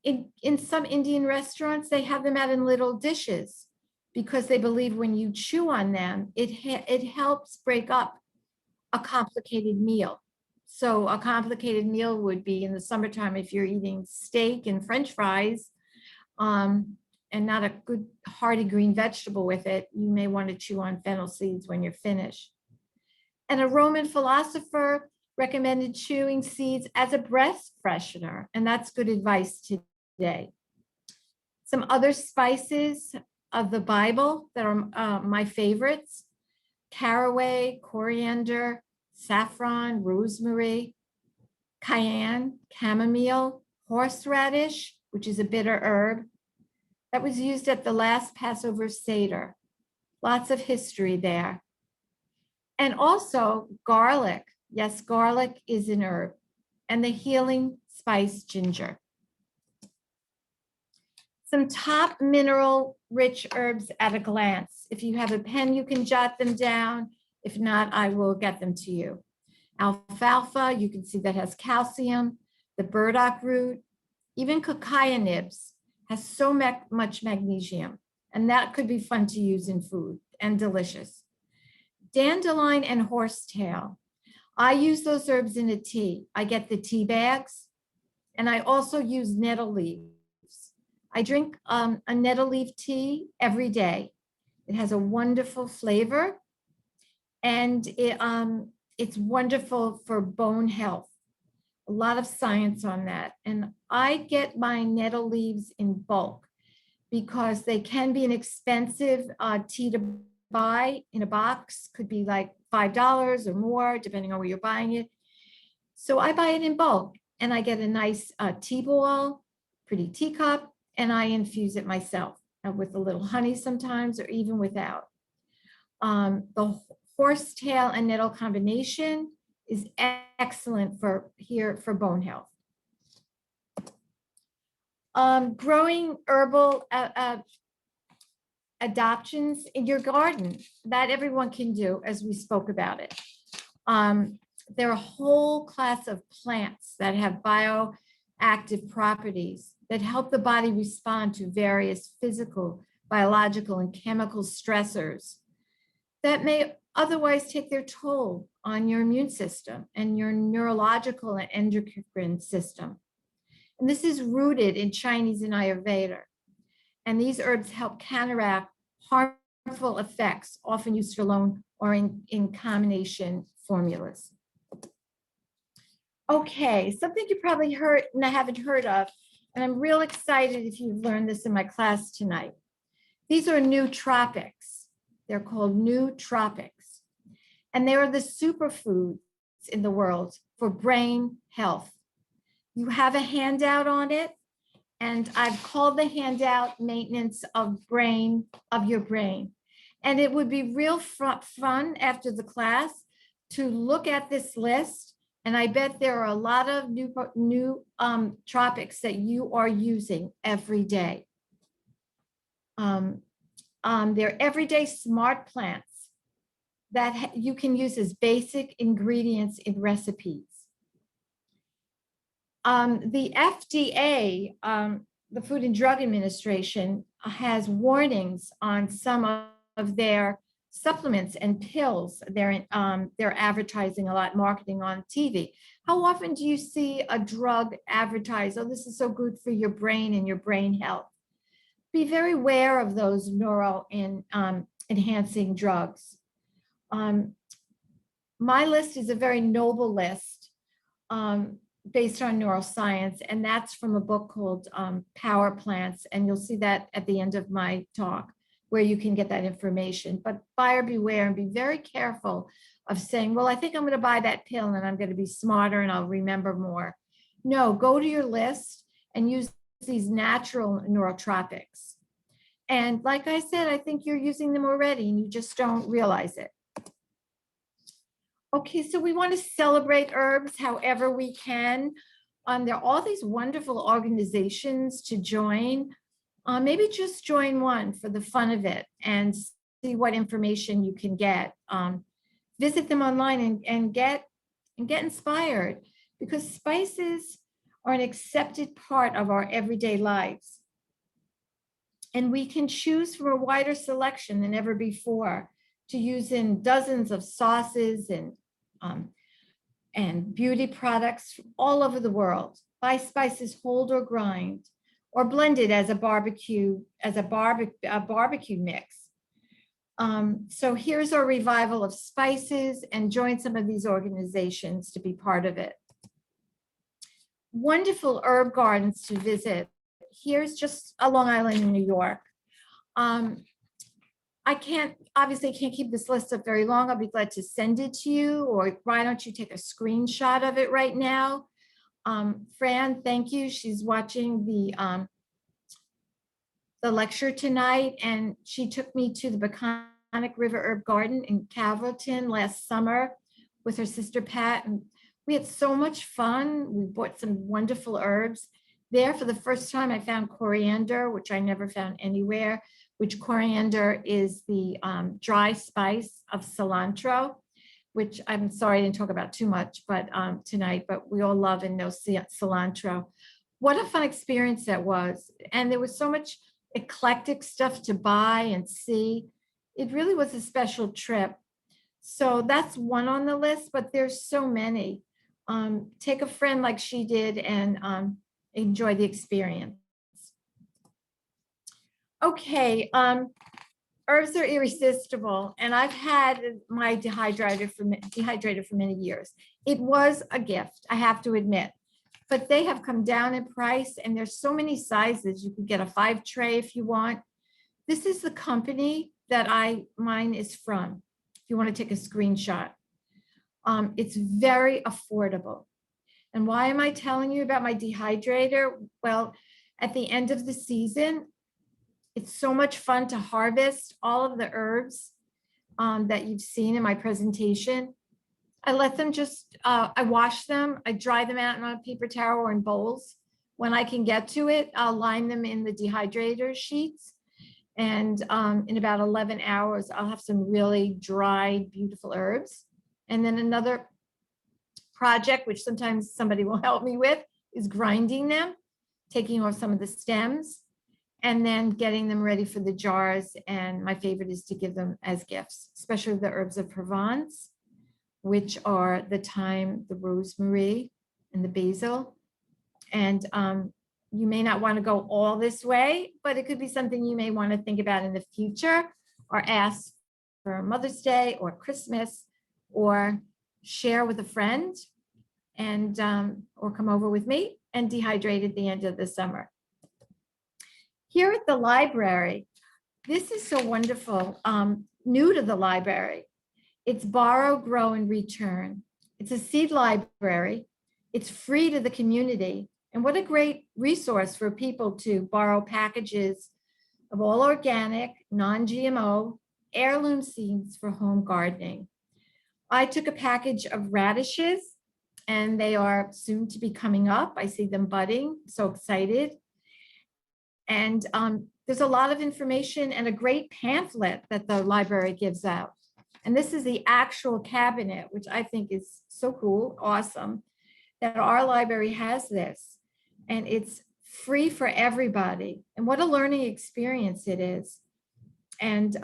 In some Indian restaurants, they have them out in little dishes because they believe when you chew on them, it helps break up a complicated meal. So a complicated meal would be in the summertime if you're eating steak and French fries and not a good hearty green vegetable with it, you may want to chew on fennel seeds when you're finished. And a Roman philosopher recommended chewing seeds as a breath freshener, and that's good advice today. Some other spices of the Bible that are my favorites: caraway, coriander, saffron, rosemary, cayenne, chamomile, horseradish, which is a bitter herb that was used at the last Passover Seder. Lots of history there. And also garlic. Yes, garlic is an herb, and the healing spice ginger. Some top mineral-rich herbs at a glance. If you have a pen, you can jot them down. If not, I will get them to you. Alfalfa, you can see that has calcium. The burdock root, even cacao nibs, has so much magnesium, and that could be fun to use in food and delicious. Dandelion and horsetail. I use those herbs in a tea. I get the tea bags, and I also use nettle leaves. I drink a nettle leaf tea every day. It has a wonderful flavor, and it's wonderful for bone health. A lot of science on that. And I get my nettle leaves in bulk because they can be an expensive tea to buy in a box, could be like $5 or more, depending on where you're buying it. So I buy it in bulk, and I get a nice tea ball, pretty teacup, and I infuse it myself with a little honey sometimes, or even without. The horsetail and nettle combination is excellent for bone health. Growing herbal adoptions in your garden, that everyone can do, as we spoke about it. There are a whole class of plants that have bioactive properties that help the body respond to various physical, biological, and chemical stressors that may otherwise take their toll on your immune system and your neurological and endocrine system. And this is rooted in Chinese and Ayurveda. And these herbs help counteract harmful effects, often used alone or in combination formulas. Okay, something you probably heard and I haven't heard of, and I'm real excited if you've learned this in my class tonight. These are nootropics. They're called nootropics. And they are the superfoods in the world for brain health. You have a handout on it, and I've called the handout maintenance of your brain. And it would be real fun after the class to look at this list. And I bet there are a lot of new tropics that you are using every day. They're everyday smart plants that you can use as basic ingredients in recipes. The FDA, the Food and Drug Administration, has warnings on some of their supplements and pills. They're advertising a lot, marketing on TV. How often do you see a drug advertised? Oh, this is so good for your brain and your brain health. Be very aware of those neural and enhancing drugs. My list is a very noble list based on neuroscience, and that's from a book called Power Plants, and you'll see that at the end of my talk. where you can get that information. But buyer beware and be very careful of saying, well, I think I'm going to buy that pill and I'm going to be smarter and I'll remember more. No, go to your list and use these natural neurotropics. And like I said, I think you're using them already and you just don't realize it. Okay, so we want to celebrate herbs however we can. There are all these wonderful organizations to join. Maybe just join one for the fun of it and see what information you can get. Visit them online and get inspired, because spices are an accepted part of our everyday lives. And we can choose from a wider selection than ever before to use in dozens of sauces and beauty products all over the world. Buy spices whole or grind, or blended as a barbecue mix. So here's our revival of spices, and join some of these organizations to be part of it. Wonderful herb gardens to visit. Here's just a Long Island in New York. I obviously can't keep this list up very long. I'll be glad to send it to you, or why don't you take a screenshot of it right now? Fran, thank you. She's watching the lecture tonight, and she took me to the Baconic River Herb Garden in Calverton last summer with her sister Pat, and we had so much fun. We bought some wonderful herbs. There, for the first time, I found coriander, which I never found anywhere, which coriander is the dry spice of cilantro, which I'm sorry I didn't talk about too much tonight, but we all love and know cilantro. What a fun experience that was. And there was so much eclectic stuff to buy and see. It really was a special trip. So that's one on the list, but there's so many. Take a friend like she did and enjoy the experience. Okay, herbs are irresistible, and I've had my dehydrator for many years. It was a gift, I have to admit, but they have come down in price, and there's so many sizes. You can get a 5 tray if you want. This is the company that mine is from, if you want to take a screenshot. It's very affordable. And why am I telling you about my dehydrator? Well, at the end of the season, it's so much fun to harvest all of the herbs that you've seen in my presentation. I let them I wash them, I dry them out on a paper towel or in bowls. When I can get to it, I'll line them in the dehydrator sheets. And in about 11 hours, I'll have some really dried, beautiful herbs. And then another project, which sometimes somebody will help me with, is grinding them, taking off some of the stems, and then getting them ready for the jars. And my favorite is to give them as gifts, especially the herbs of Provence, which are the thyme, the rosemary, and the basil. And you may not want to go all this way, but it could be something you may want to think about in the future, or ask for Mother's Day or Christmas, or share with a friend, and or come over with me and dehydrate at the end of the summer. Here at the library, this is so wonderful, new to the library. It's Borrow, Grow, and Return. It's a seed library. It's free to the community. And what a great resource for people to borrow packages of all organic, non-GMO, heirloom seeds for home gardening. I took a package of radishes, and they are soon to be coming up. I see them budding, so excited. And there's a lot of information and a great pamphlet that the library gives out. And this is the actual cabinet, which I think is so cool, awesome, that our library has this. And it's free for everybody. And what a learning experience it is. And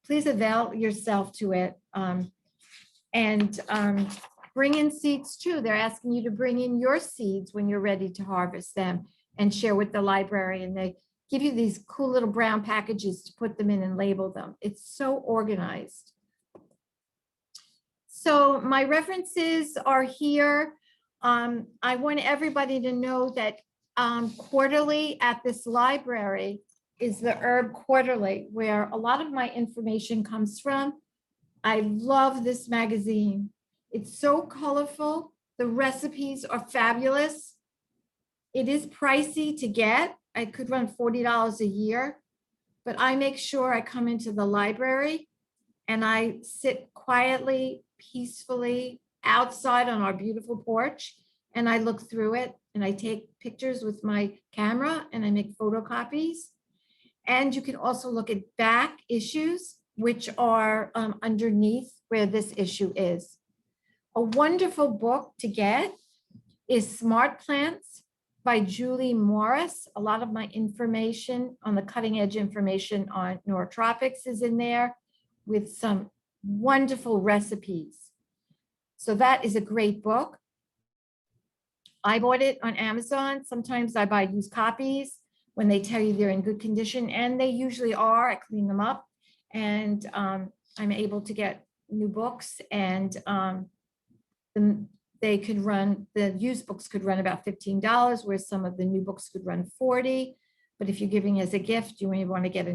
please avail yourself to it. Bring in seeds too. They're asking you to bring in your seeds when you're ready to harvest them and share with the library. And they give you these cool little brown packages to put them in and label them. It's so organized. So my references are here. I want everybody to know that quarterly at this library, is the Herb Quarterly, where a lot of my information comes from. I love this magazine. It's so colorful. The recipes are fabulous. It is pricey to get. I could run $40 a year, but I make sure I come into the library and I sit quietly, peacefully outside on our beautiful porch, and I look through it and I take pictures with my camera and I make photocopies. And you can also look at back issues, which are underneath where this issue is. A wonderful book to get is Smart Plants by Julie Morris. A lot of my information on the cutting edge information on neurotropics is in there with some wonderful recipes. So that is a great book. I bought it on Amazon. Sometimes I buy used copies when they tell you they're in good condition, and they usually are. I clean them up, and I'm able to get new books, and they could run, the used books could run about $15, where some of the new books could run $40. But if you're giving as a gift, you may want to get a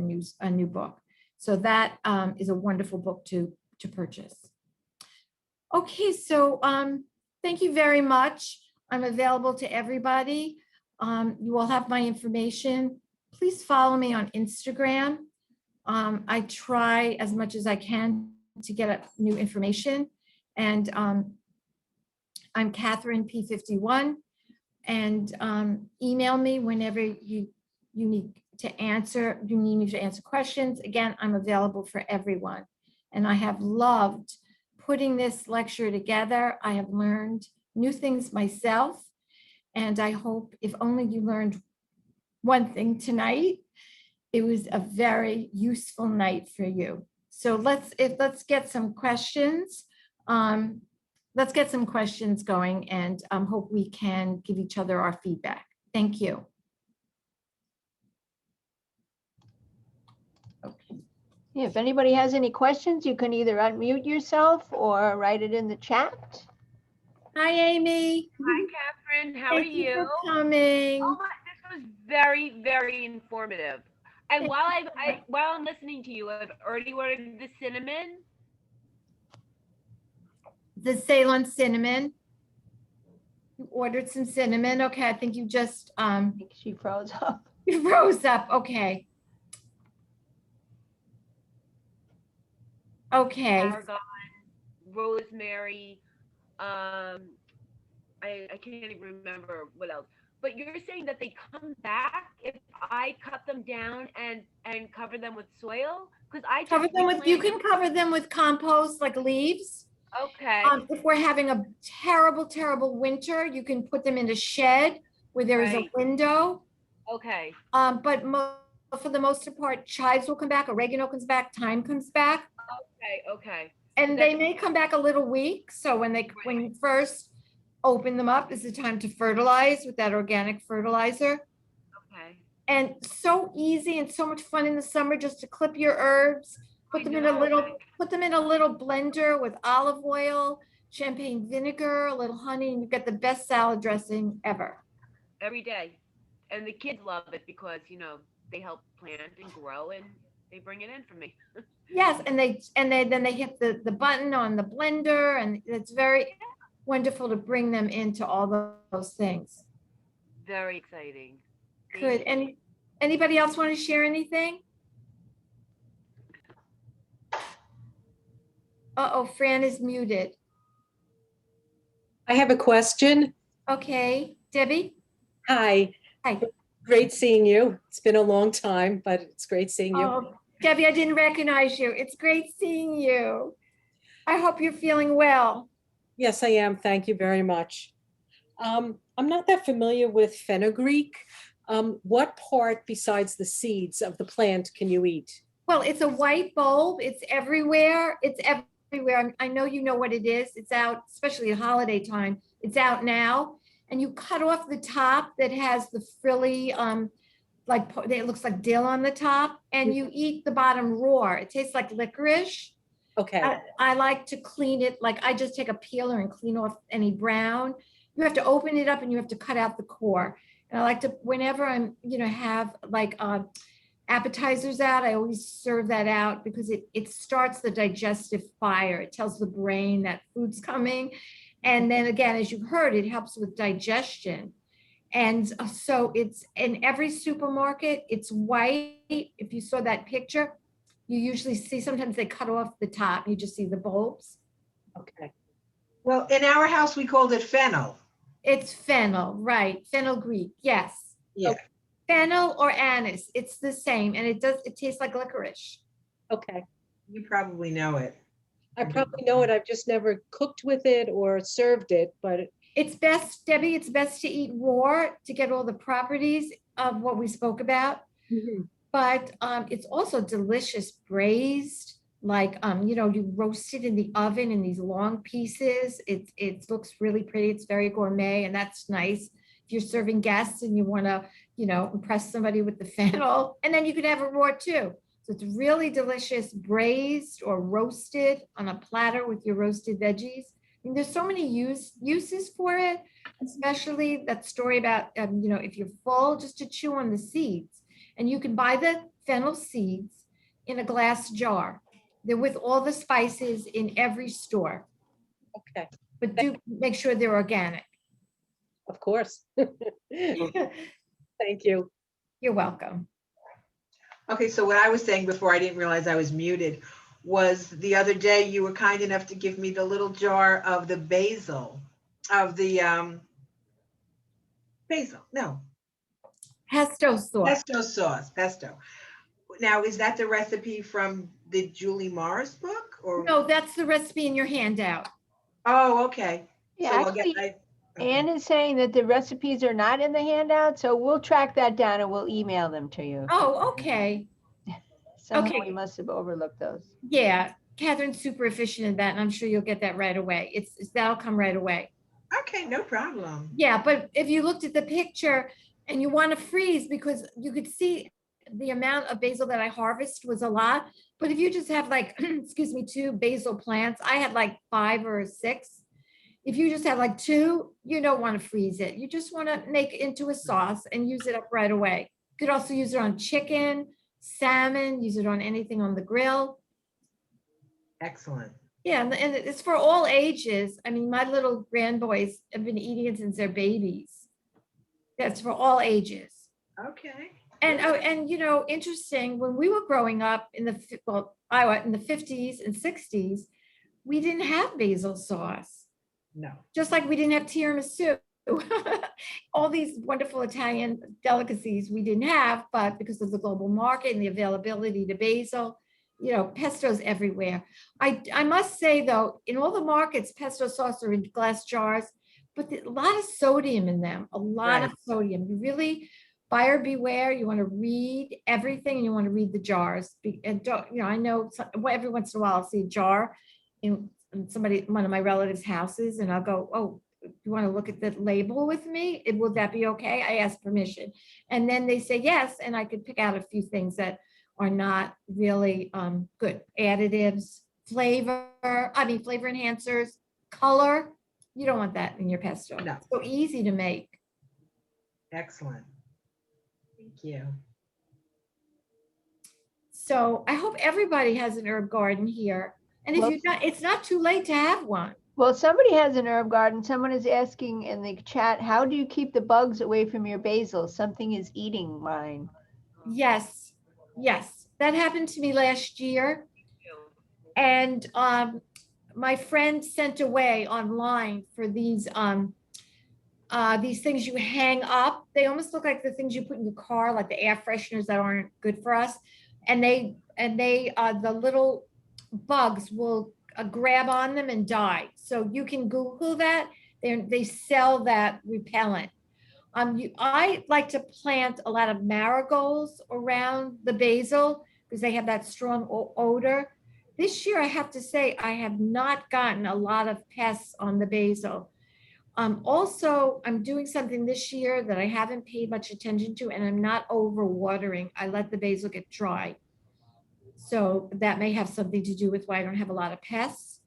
new book. So that is a wonderful book to purchase. Okay, so thank you very much. I'm available to everybody. You all have my information. Please follow me on Instagram. I try as much as I can to get new information. And I'm Kathryn P51. And email me whenever you need to answer, you need me to answer questions. Again, I'm available for everyone. And I have loved putting this lecture together. I have learned new things myself. And I hope if only you learned one thing tonight, it was a very useful night for you. So let's get some questions. Let's get some questions going, and hope we can give each other our feedback. Thank you. Okay. Yeah, if anybody has any questions, you can either unmute yourself or write it in the chat. Hi, Amy. Hi, Kathryn. How are Thank you you? for coming. Oh my, this was very, very informative. And while I'm listening to you, I've already ordered the cinnamon. The Ceylon cinnamon. You ordered some cinnamon. Okay, I think you just I think she froze up. you froze up. Okay. Okay. Tarragon, rosemary. I can't even remember what else. But you're saying that they come back if I cut them down and cover them with soil? Because I Cover just them with, you can replanted. cover them with compost like leaves. Okay. If we're having a terrible, terrible winter, you can put them in a shed where there is a Right. window. Okay. But for the most part, chives will come back, oregano comes back, thyme comes back, Okay. Okay. and they may come back a little weak. So when you first open them up is the time to fertilize with that organic fertilizer. Okay. And so easy and so much fun in the summer just to clip your herbs, put them in a little blender with olive oil, champagne vinegar, a little honey, and you get the best salad dressing ever. Every day. And the kids love it because, they help plant and grow and they bring it in for me. Yes, and then they hit the button on the blender, and it's very wonderful to bring them into all those things. Very exciting. Good. And anybody else want to share anything? Uh-oh, Fran is muted. I have a question. Okay, Debbie? Hi. Hi. Great seeing you. It's been a long time, but it's great seeing you. Oh, Debbie, I didn't recognize you. It's great seeing you. I hope you're feeling well. Yes, I am. Thank you very much. I'm not that familiar with fenugreek. What part besides the seeds of the plant can you eat? Well, it's a white bulb. It's everywhere. It's everywhere. I know you know what it is. It's out, especially at holiday time. It's out now. And you cut off the top that has the frilly, it looks like dill on the top, and you eat the bottom raw. It tastes like licorice. Okay. I like to clean it, like I just take a peeler and clean off any brown. You have to open it up and you have to cut out the core. And I like to, whenever I'm, have like appetizers out. I always serve that out because it starts the digestive fire. It tells the brain that food's coming. And then again, as you heard, it helps with digestion. And so it's in every supermarket, it's white. If you saw that picture, you usually see, sometimes they cut off the top, you just see the bulbs. Okay. Well, in our house, we called it fennel. It's fennel, right? Fenugreek, yes. Yeah. Fennel or anise, it's the same, and it tastes like licorice. Okay. You probably know it. I probably know it. I've just never cooked with it or served it, but It's best, Debbie, it's best to eat raw to get all the properties of what we spoke about. But it's also delicious braised, like, you roast it in the oven in these long pieces. It looks really pretty. It's very gourmet, and that's nice. If you're serving guests and you want to, impress somebody with the fennel, and then you could have it raw too. So it's really delicious, braised or roasted on a platter with your roasted veggies. I mean, there's so many uses for it, especially that story about, if you're full, just to chew on the seeds. And you can buy the fennel seeds in a glass jar. They're with all the spices in every store, okay, but do make sure they're organic. of course. Thank you. You're welcome. Okay, so what I was saying before, I didn't realize I was muted, was the other day you were kind enough to give me the little jar of the basil, of the Pesto sauce. pesto sauce, pesto. Now, is that the recipe from the Julie Morris book, or? No, that's the recipe in your handout. Oh, okay. Yeah, So I'll actually, okay. Anne is saying that the recipes are not in the handout, so we'll track that down and we'll email them to you. Oh, okay. Somehow okay. we must have overlooked those. Yeah, Kathryn's super efficient in that, and I'm sure you'll get that right away. That'll come right away. Okay, no problem. Yeah, but if you looked at the picture and you want to freeze, because you could see the amount of basil that I harvest was a lot. But if you just have like, excuse me, 2 basil plants, I had like 5 or 6. If you just have like 2, you don't want to freeze it. You just want to make it into a sauce and use it up right away. You could also use it on chicken, salmon, use it on anything on the grill. Excellent. Yeah, and it's for all ages. I mean, my little grandboys have been eating it since they're babies. That's for all ages. Okay. And interesting, when we were growing up in the 50s and 60s, we didn't have basil sauce. No. Just like we didn't have tiramisu. All these wonderful Italian delicacies we didn't have, but because of the global market and the availability to basil, pesto's everywhere. I must say though, in all the markets, pesto sauce are in glass jars, but a lot of sodium in them, a lot of sodium. You really, buyer beware. You want to read everything, and you want to read the jars. And don't, I know every once in a while I'll see a jar in one of my relatives' houses, and I'll go, oh, you want to look at the label with me? Will that be okay? I ask permission. And then they say yes, and I could pick out a few things that are not really good. Additives, flavor enhancers, color. You don't want that in your pesto. No. It's so easy to make. Excellent. Thank you. So I hope everybody has an herb garden here. And if Well, you're not, it's not too late to have one. Well, somebody has an herb garden. Someone is asking in the chat, how do you keep the bugs away from your basil? Something is eating mine. Yes, that happened to me last year. And my friend sent away online for these things you hang up. They almost look like the things you put in your car, like the air fresheners that aren't good for us. And the little bugs will grab on them and die. So you can Google that. They sell that repellent. I like to plant a lot of marigolds around the basil because they have that strong odor. This year, I have to say, I have not gotten a lot of pests on the basil. Also, I'm doing something this year that I haven't paid much attention to, and I'm not over watering. I let the basil get dry. So that may have something to do with why I don't have a lot of pests.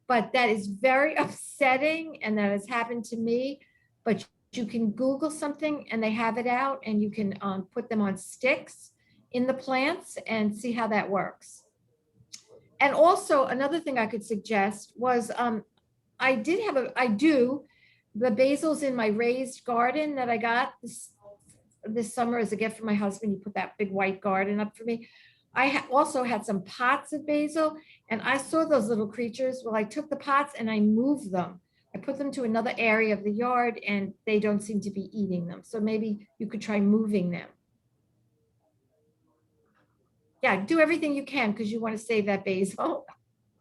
But that is very upsetting, and that has happened to me. But you can Google something and they have it out, and you can put them on sticks in the plants and see how that works. And also another thing I could suggest was I do the basils in my raised garden that I got this summer as a gift from my husband. He put that big white garden up for me. I also had some pots of basil, and I saw those little creatures. Well, I took the pots and I moved them. I put them to another area of the yard, and they don't seem to be eating them. So maybe you could try moving them. Yeah, do everything you can because you want to save that basil.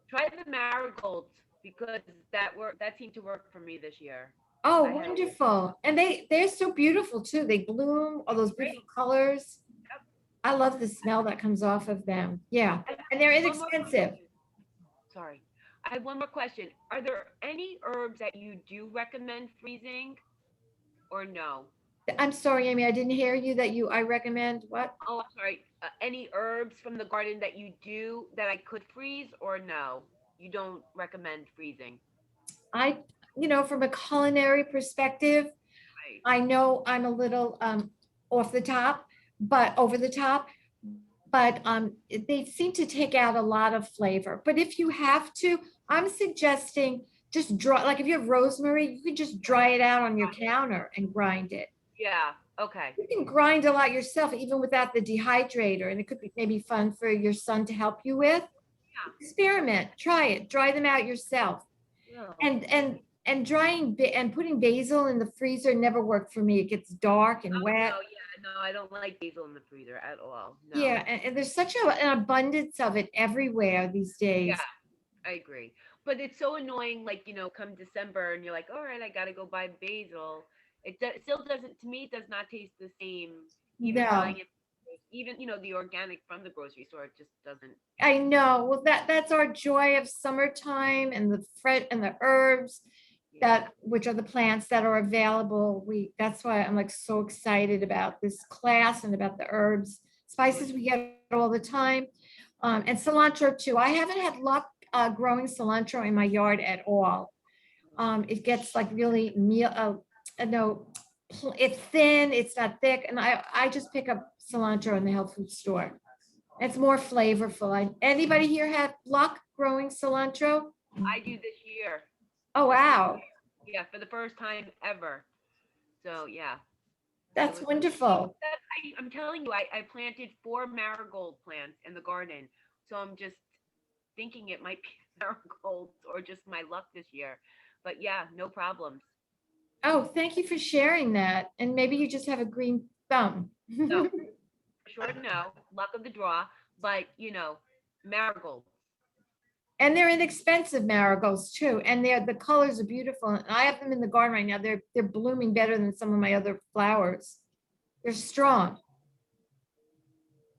Try the marigolds because that seemed to work for me this year. Oh, I had- wonderful. And they're so beautiful too. They bloom, all those beautiful colors. Yep. I love the smell that comes off of them. Yeah, and they're One more inexpensive. question. Sorry. I have one more question. Are there any herbs that you do recommend freezing or no? I'm sorry, Amy, I didn't hear you I recommend what? Oh, I'm sorry. Any herbs from the garden that you do that I could freeze or no? You don't recommend freezing. From a culinary perspective, Right. I know I'm a little over the top, but they seem to take out a lot of flavor. But if you have to, I'm suggesting just dry, like if you have rosemary, you could just dry it out on your counter and grind it. Yeah. Okay. You can grind a lot yourself, even without the dehydrator, and it could be maybe fun for your son to help you with. Yeah. Experiment, try it, dry them out yourself. No. And drying and putting basil in the freezer never worked for me. It gets dark and Oh, wet. no, yeah, no, I don't like basil in the freezer at all. No. Yeah, and there's such an abundance of it everywhere these days. Yeah, I agree. But it's so annoying, like, come December and you're like, all right, I gotta go buy basil. It still doesn't, to me, it does not taste the same. Even No. buying it, even, the organic from the grocery store, it just doesn't. I know. Well, that's our joy of summertime and the herbs which are the plants that are available. That's why I'm like so excited about this class and about the herbs, spices we get all the time. And cilantro too. I haven't had luck growing cilantro in my yard at all. It gets like really it's thin, it's not thick. And I just pick up cilantro in the health food store. It's more flavorful. Anybody here have luck growing cilantro? I do this year. Oh, wow. Yeah, for the first time ever. So, yeah. That's wonderful. I'm telling you, I planted 4 marigold plants in the garden. So I'm just thinking it might be marigolds or just my luck this year. But yeah, no problems. Oh, thank you for sharing that. And maybe you just have a green thumb. No, for sure, no. Luck of the draw. But, marigolds. And they're inexpensive marigolds too. And the colors are beautiful. And I have them in the garden right now. They're blooming better than some of my other flowers. They're strong.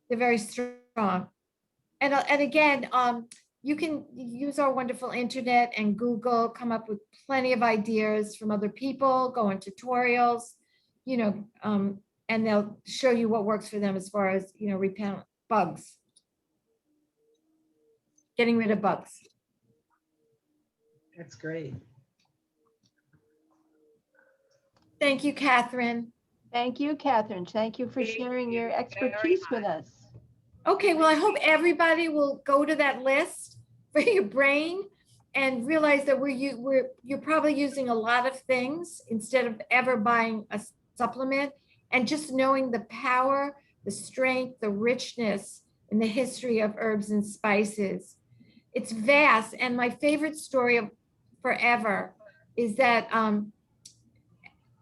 They're very strong. And again, you can use our wonderful internet and Google, come up with plenty of ideas from other people, go on tutorials, and they'll show you what works for them as far as, repel bugs. Getting rid of bugs. That's great. Thank you, Kathryn. Thank you, Kathryn. Thank you for Thank sharing your you very expertise with us. Okay, well, I hope everybody will go to that list for your brain and realize that you're probably using a lot of things instead of ever buying a supplement, and just knowing the power, the strength, the richness, and the history of herbs and spices. It's vast. And my favorite story of forever is that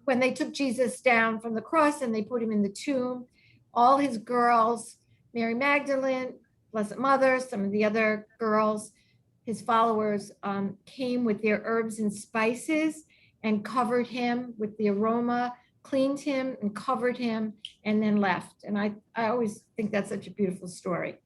when they took Jesus down from the cross and they put him in the tomb, all his girls, Mary Magdalene, Blessed Mother, some of the other girls, his followers, came with their herbs and spices and covered him with the aroma, cleaned him and covered him, and then left. And I always think that's such a beautiful story.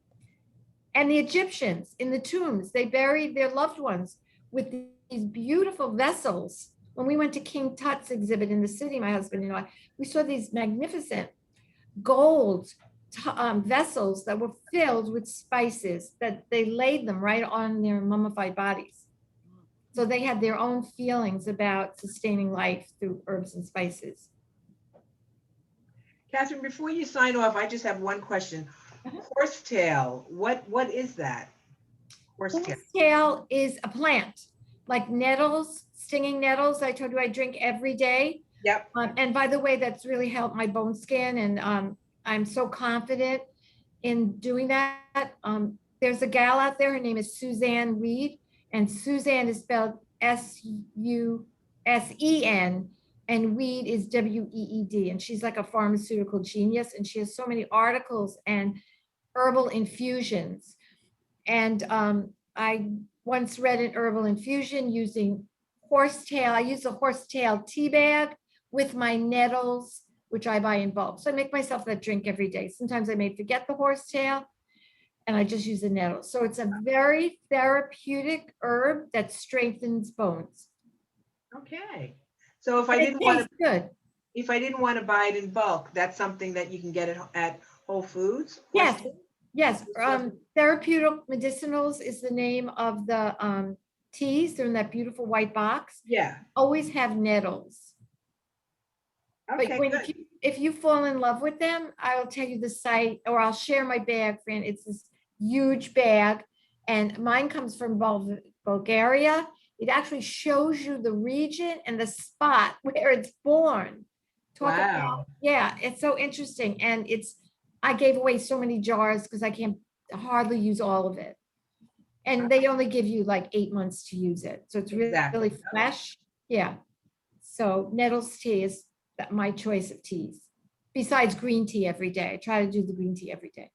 And the Egyptians in the tombs, they buried their loved ones with these beautiful vessels. When we went to King Tut's exhibit in the city, my husband and I, we saw these magnificent gold vessels that were filled with spices, that they laid them right on their mummified bodies. So they had their own feelings about sustaining life through herbs and spices. Kathryn, before you sign off, I just have one question. Horsetail, what is that? Horsetail. Horsetail is a plant, like nettles, stinging nettles. I told you I drink every day. Yep. And by the way, that's really helped my bone skin, and I'm so confident in doing that. There's a gal out there, her name is Suzanne Weed, and Suzanne is spelled Susen, and Weed is Weed, and she's like a pharmaceutical genius, and she has so many articles and herbal infusions. And I once read an herbal infusion using horsetail. I use a horsetail tea bag with my nettles, which I buy in bulk. So I make myself that drink every day. Sometimes I may forget the horsetail and I just use the nettles. So it's a very therapeutic herb that strengthens bones. Okay. So if I And it didn't want to, tastes good. if I didn't want to buy it in bulk, that's something that you can get at Whole Foods? Yes, Horsetail? yes. Therapeutic medicinals is the name of the teas. They're in that beautiful white box. Yeah. Always have nettles. But Okay, when, good. if you fall in love with them, I'll tell you the site, or I'll share my bag, friend. It's this huge bag, and mine comes from Bulgaria. It actually shows you the region and the spot where it's born. Talk about, Wow. yeah, it's so interesting. And I gave away so many jars because I can't hardly use all of it. And they only give you like 8 months to use it. So it's really, Exactly. really fresh. Yeah. So nettles tea is my choice of teas. Besides green tea every day. I try to do the green tea every day.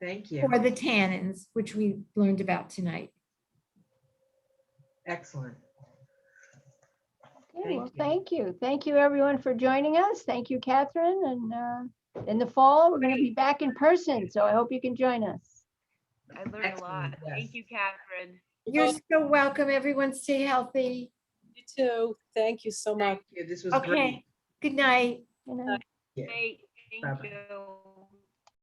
Thank you. Or the tannins, which we learned about tonight. Excellent. Okay, Thank well, you. thank you. Thank you, everyone, for joining us. Thank you, Kathryn. And in the fall, we're going to be back in person, so I hope you can join us. I learned a Excellent, lot. yes. Thank you, Kathryn. You're so welcome. Everyone stay healthy. You too. Thank you so much. Thank you. This was great. Okay. Good night. You know. Yeah. Hey, thank Bye-bye. you.